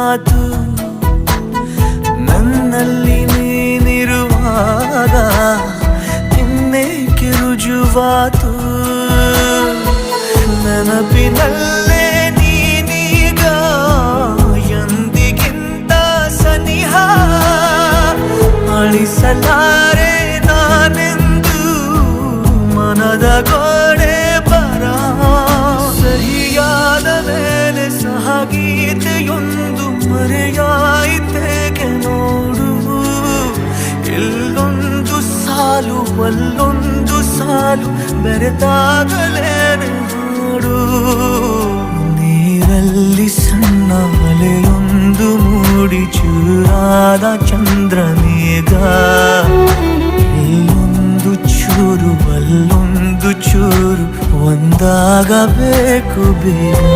ಮಾತು ನನ್ನಲ್ಲಿ ನೀನಿರುವಾಗ ಇನ್ನೇಕೆ ರುಜುವಾತು ನೆನಪಿನಲ್ಲೇ ನೀನೀಗ ಎಂದಿಗಿಂತ ಸನಿಹ ಅಳಿಸಲಾರೆ ನಾನೆಂದು ಮನದ ಗೋಡೆ ಬರ ಸಹಿಯಾದ ಮೇಲೆ ಸಹಗೀತೆಯೊಂದು ಮರೆಯಾಯಿತೇಕೆ ನೋಡು ಇಲ್ಲೊಂದು ಸಾಲು ಅಲ್ಲೊಂದು ಸಾಲು ಬೆರೆತಾಗಲೇನೆ ನೋಡು ನೀರಲ್ಲಿ ಸಣ್ಣ ಅಲೆಯೊಂದು ಮೂಡಿ ಚೂರಾದ ಚಂದ್ರನೇಗ ಇಲ್ಲೊಂದು ಚೂರು ಅಲ್ಲೊಂದು ಚೂರು ಒಂದಾಗಬೇಕು ಬೇಗ